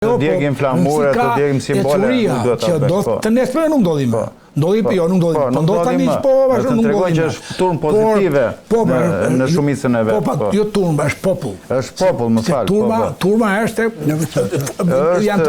Të djegim flamure, të djegim simbole, nuk duhet ta bësh. Të nesër nuk ndodhim. Ndodhi jo, nuk ndodhi. Po ndodh tani po, vazhdo nuk ndodhi. Që është turn pozitive në shumicën e vet. Po, jo turn, është popull. Është popull, më fal. Turma është janë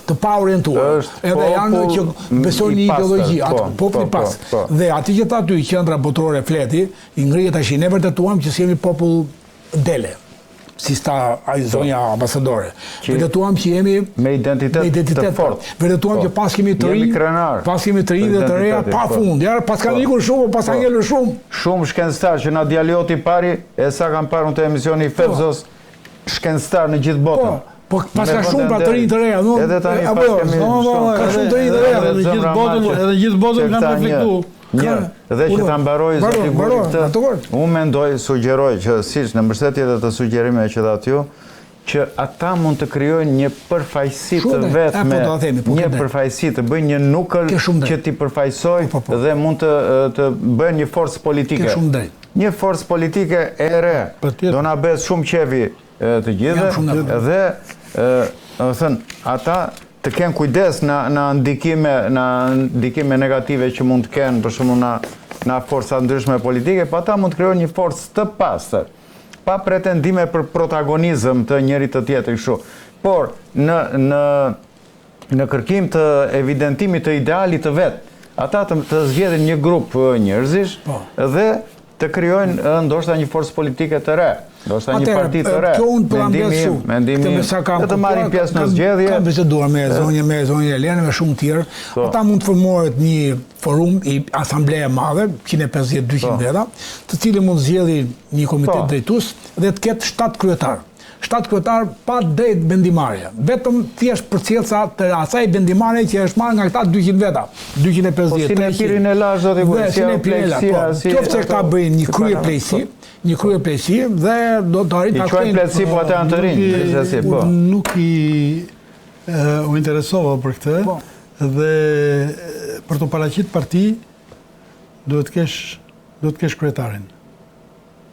të pa orientuar. Edhe janë që besojnë një ideologji, atë populli pas. Dhe aty që aty qendra botërore fleti, i ngrihet tash ne vërtetuam që jemi popull dele. Si sta zonja ambasadore. Vërtetuam që jemi me identitet të fortë. Vërtetuam që pas kemi të ri, dhe të reja pa fund. Ja, pas kanë ikur shumë, pas kanë ngelur shumë. Shumë shkencëtar që na djalioti pari, e sa kanë parë në emisioni Fevzos, shkencëtar në gjithë botën. Po pas ka shumë pra të rinj të reja, no? Edhe tani ka shumë të rinj të reja, edhe gjithë botën kanë reflektuar. Dhe që ta mbaroj zoti Guri këtë, unë mendoj, sugjeroj që siç në mbështetje të sugjerimeve që dha t'ju, që ata mund të krijojnë një përfaqësi të vetme, një përfaqësi të bëjnë një nukël që t'i përfaqësoj dhe mund të bëjnë një forcë politike. Një forcë politike e re. Do na bëhet shumë qefi të gjithëve dhe thënë ata të kenë kujdes në ndikime negative që mund të kenë, për shembull në forca ndryshme politike, pa ata mund të krijojnë një forcë të pastër, pa pretendime për protagonizëm të njëri të tjetrit kështu. Por në kërkim të evidentimit të idealit të vet, ata të zgjedhin një grup njerëzish dhe të krijojnë ndoshta një forcë politike të re. Ndoshta një parti të re. Mendimi të marrin pjesë në zgjedhje. Kam biseduar me zonjën Elenë, me shumë tjerë. Ata mund të formohet një forum, asambleje madhe, 150-200 veta, të cilin mund zgjedhë një komitet drejtues dhe të ketë 7 kryetar. 7 kryetar pa drejt vendimarrje. Vetëm thjesht përcjellsa të asaj vendimarrje që është marrë nga këta 200 veta. 250. Po si ne pirin e lash zoti Guri, qoftë që ka bëjnë një krye plejsi dhe do të arrijnë ta shkojnë plejsi, po ata janë të rinj. Nuk u interesova për këtë dhe për të paraqit parti duhet të kesh kryetarin.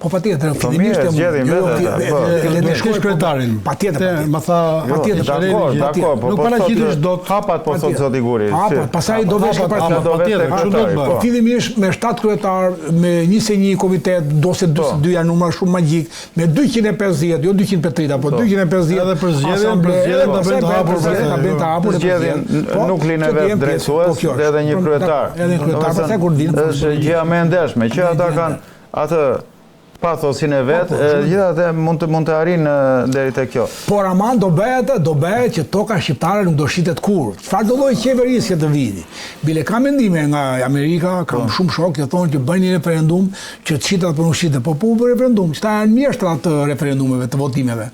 Po patjetër, fillimisht do shkesh kryetarin. Patjetër. Ma tha, dakor, po nuk paraqitesh dot hapat po thot zoti Guri. Hapat, pastaj do vesh patjetër, kështu do të bëj. Fillimisht me 7 kryetar, me 21 komitet, ose 42 janë numër shumë magjik, me 250, jo 230, apo 250 edhe për zgjedhjen ta bën të hapur. Zgjedhjen nuklin e vet drejtues dhe edhe një kryetar. Edhe një kryetar, pastaj kur vinë. Është gjëja më e ndeshme që ata kanë atë pathosin e vetë, gjithatë mund të arrijnë deri te kjo. Por aman do bëhet që toka shqiptare nuk do shitet kurrë. Çfarë do lloj qeverisë që të vini? Bile ka mendime nga Amerika, kam shumë shok që thonë që bëjnë një referendum që të shitet apo nuk shitet, po për referendum, çta janë mjeshtrat të referendumeve, të votimeve.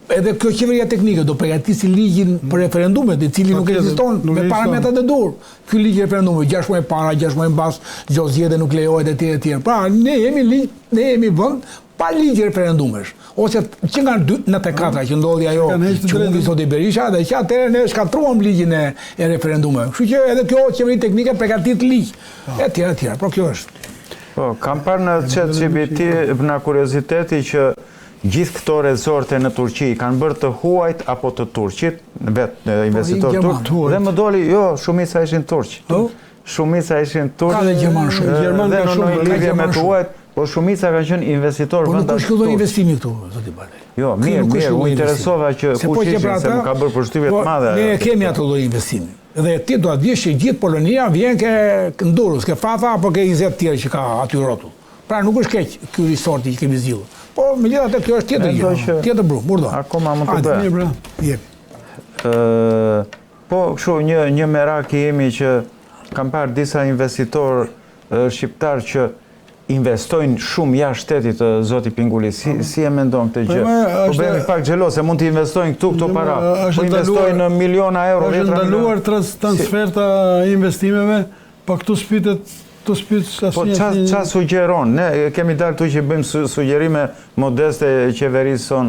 Edhe kjo qeveria teknike do përgatisi ligjin për referendumet, i cili nuk ekziston me parametrat e dur. Ky ligj referendumi 6 muaj para, 6 muaj mbas, çdo zgjedhje nuk lejohet etj. Pra, ne jemi vend pa ligj referendumesh. Ose që nga 94 që ndodhi ajo që humbi zoti Berisha dhe që atëherë ne shkatruam ligjin e referendumeve. Kështu që edhe kjo qeveri teknike përgatit ligj etj. Por kjo është. Po, kam parë në ChatGPT na kurioziteti që gjithë këto rezorte në Turqi kanë bërë të huajt apo të turqit, vetë investitor turq, dhe më doli, jo, shumica ishin turq. Shumica ishin turq. Ka dhe Gjerman shumë. Dhe në lidhje me të huajt, po shumica kanë qenë investitor vendas. Po nuk shkullon investimi këtu, zoti Balej. Jo, mirë, u interesova që kush ishin se më ka bërë përshtypje të mëdha. Ne kemi ato lloj investimi. Dhe ti do të dish që gjithë Polonia vjen ke Ndurës, ke Fafa apo ke 20 tjerë që ka aty rrotull. Pra nuk është keq ky resorti që kemi zgjidhur. Po megjithatë kjo është tjetër gjë, tjetër brum, urdhë. Akoma mund të bëj. Po kështu një merak jemi që kam parë disa investitorë shqiptar që investojnë shumë jashtë shtetit, zoti Pinguli. Si e mendon këtë gjë? Po bëhemi pak xhelos, se mund të investojnë këtu para. Po investojnë miliona euro. Është ndaluar transferta investimeve, po këtu shpitet. Po qa sugjeron? Ne kemi dalë tu që bëjmë sugjerime modeste qeverisë son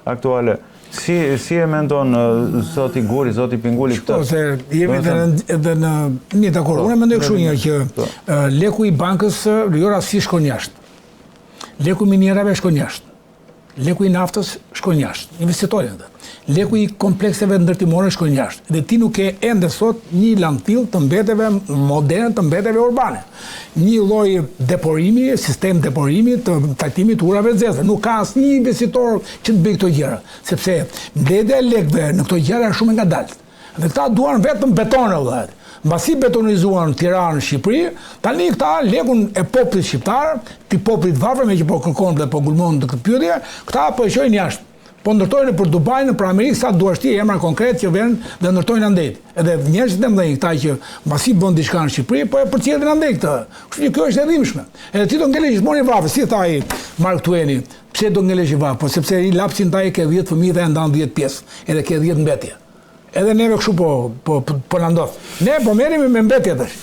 aktuale. Si e mendon zoti Guri, zoti Pinguli këtë? Shko, se jemi edhe në një dakord. Unë mendoj kështu një që leku i bankës jo rastësisht shkon jashtë. Leku i minierave shkon jashtë. leku i naftës shkojnë jashtë, investitorët atë. Leku i komplekseve ndërtimore shkojnë jashtë. Dhe ti nuk ke ende sot një landfill të mbeteve moderne, të mbeteve urbane. Një lloj deporimi, sistem deporimi të trajtimit të urave zezë. Nuk ka asnjë investitor që të bëjë këto gjëra, sepse mbledhja e lekëve në këto gjëra është shumë e ngadaltë. Dhe këta duan vetëm beton vëllai. Mbasi betonizuan Tiranë, Shqipëri, tani këta lekun e popullit shqiptar, ti popullit varfër me që po kërkon dhe po gulmon të këtë pyetje, këta po e shojnë jashtë. Po ndërtojnë për Dubai, në për Amerikë, sa duashti emra konkret që vjen dhe ndërtojnë andejt. Edhe njerëzit e mëdhenj këta që mbasi bën diçka në Shqipëri, po e përcjellin andej këtë. Kështu që kjo është e dhimbshme. Edhe ti do ngelesh gjithmonë i varfër, si tha ai Mark Twaini, pse do ngelesh i varfër? Po sepse i lapsin taj ke 10 fëmijë dhe ndan 10 pjesë, edhe ke 10 mbetje. Edhe neve kështu po na ndodh. Ne po merremi me mbetje tash.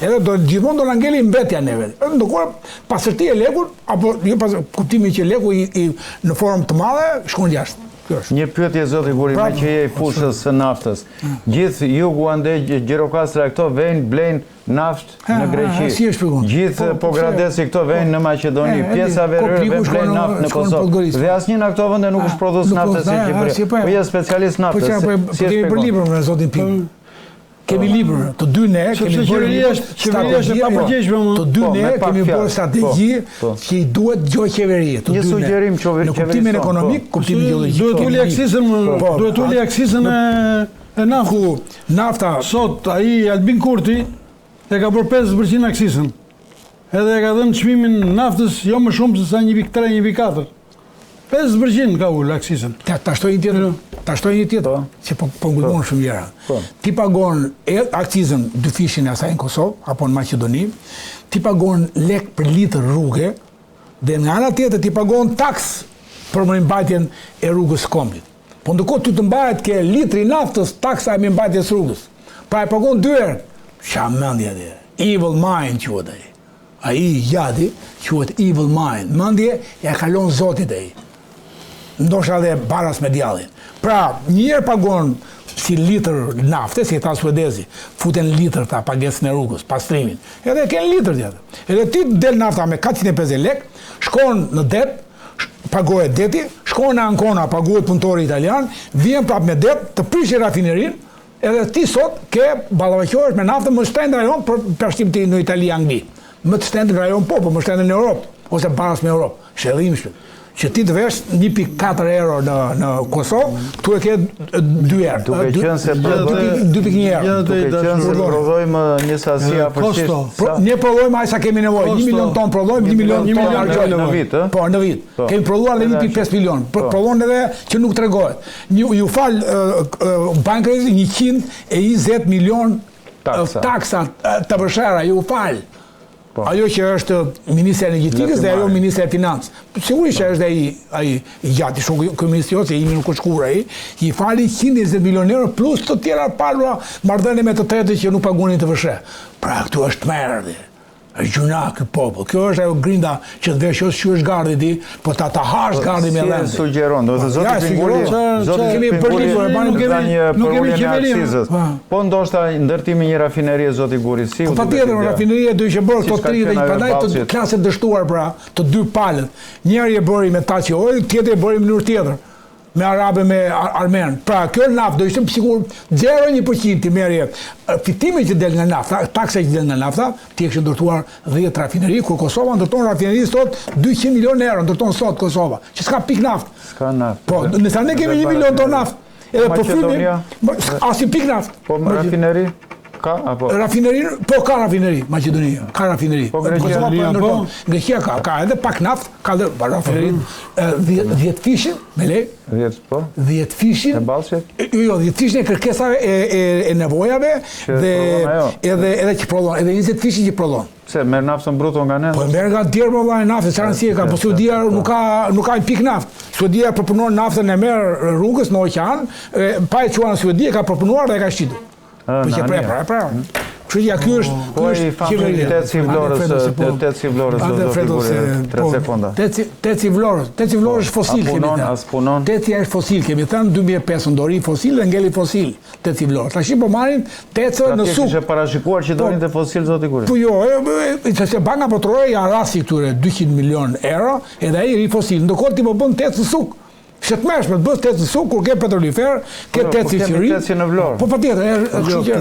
Edhe gjithmonë do na ngeli mbetja neve. Ndonëherë pasërtia e lekut apo jo pas kuptimi që leku në formë të madhe shkon jashtë. Një pyetje zoti Guri, me që je i fushës së naftës. Gjithë jugu andej Gjirokastra këto vejnë blejnë naftë në Greqi. Gjithë Pogradeci këto vejnë në Maqedoni. Pjesa Verore vejnë blejnë naftë në Kosovë. Dhe asnjë nga këto vende nuk është prodhues nafte si Shqipëria. Po je specialist naftës. Kemi për libër me zotin Pim. Kemi libër, të dy ne kemi bërë strategji, të dy ne kemi bërë strategji që i duhet gjoj qeverie. Një sugjerim qeverisor. Në kuptimin ekonomik, kuptimin gjeologjik. Duhet uli aksizën e naftës. Nafta sot ai Albin Kurti e ka bërë 50% aksizën. Edhe e ka dhënë çmimin naftës jo më shumë se sa 1.3, 1.4. 50% ka ullë aksizën. Ta shtoj një tjetër, që po ngulmon shumë gjëra. Ti pagon aksizën dy fishin e asaj në Kosovë, apo në Maqedoni, ti pagon lek për litër rrugë, dhe nga ana tjetër ti pagon taks për mbajtjen e rrugës kombit. Po ndërkohë ty të mbahet ke litri naftës taksa e mbajtjes rrugës. Pra e pagon dy herë. Qa mendje dhe? Evil mind quhet ai. Ai jadi quhet evil mind. Mendje ja kalon Zotit ai. Ndoshta dhe baras me djallin. Pra, njëherë pagon si litër nafte, si ta suedezi, futen litër ta pagesën e rrugës, pastrimin. Edhe ken litër tjetër. Edhe ti del nafta me 450 lek, shkon në det, pagohet deti, shkon në Ancona, pagohet punëtori italian, vjen prap me det, të prishi rafinerin, edhe ti sot ke ballavaqohesh me naftë më shtrenjtë rajon për përshtim ti në Itali, Angli. Më të shtrenjtë rajon po më shtrenjtë në Europë, ose baras me Europë. Shëllimshëm. Që ti të vesh 1.4 euro në Kosovë, këtu e ke 2 herë. Duke qenë se 2.1 euro. Duke qenë se prodhojmë një sasi afërsisht. Ne prodhojmë aq sa kemi nevojë. 1 milion ton prodhojmë, 1 milion ton argjojmë në vit, ë? Po, në vit. Kemi prodhuar edhe 1.5 milion. Prodhon edhe që nuk tregohet. Ju fal bankës 120 milion taksa të vëshara, ju fal. Ajo që është Ministri Energjetikës dhe ajo Ministri Financës. Sigurisht që është ai gjati shumë koministri ose imi nuk është kur ai, i fali 120 milion euro plus të tjera palura marrëdhënie me të tretë që nuk pagunin të vëshë. Pra këtu është merdi. Është gjuna ky popull. Kjo është ajo grinda që të vesh ose është gardi ti, po ta harsh gardi me lëndë. Si sugjeron, do të zoti Pingulli, zoti kemi për libër, nuk kemi qeveri. Po ndoshta ndërtimi një rafinerie zoti Guri, si u. Patjetër rafineria do të bërë këto 30 prandaj të klasë dështuar pra, të dy palët. Njëri e bëri me Taçi Oil, tjetri e bëri në mënyrë tjetër. Me arabe, me armen. Pra, kjo naftë do ishte sigur 0.1% ti merje fitimi që del nga nafta, taksa që del nga nafta, ti e kështë ndërtuar 10 rafineri, kur Kosova ndërton rafineri sot 200 milion euro, ndërton sot Kosova, që s'ka pik naftë. S'ka naftë. Po, nësa ne kemi 1 milion ton naftë, edhe përfymi, asim pik naftë. Po, rafineri? Ka, apo? Rafinerin, po ka rafineri, Maqedonia, ka rafineri. Po, Greqia ka edhe pak naftë, ka dhe rafinerin 10 fishin, me lej. 10, po? 10 fishin. E balqet? Jo, 10 fishin e kërkesave e nevojave, dhe edhe që prodhon, edhe 20 fishin që prodhon. Pse, merr naftën bruto nga ne? Po merr nga djerë më vllai naftë, çfarë rëndësie ka, po Suedia nuk ka një pikë naftë. Suedia përpunon naftën e merr rrugës në oqean, pa e çuar në Suedi ka përpunuar dhe e ka shqitur. Po që pra. Kështu që ky është qeveria. Teci Vlorës, do të 3 sekonda. Teci Vlorës është fosil, kemi thënë. As punon. Teci është fosil, kemi thënë 2005 ndori fosil dhe ngeli fosil. Teci Vlorës. Tash po marrin tecë në suk. Kishte parashikuar që donin të fosil zoti Kuri. Po jo, se banka botërore ja rasti këtyre 200 milion euro, edhe ai ri fosil. Ndërkohë ti po bën tecë suk. Shëtmeshme, të bësh tecë suk, kur ke petrolifer, ke tecë i Shqipërisë. Kemi tecë në Vlorë. Po patjetër, kështu që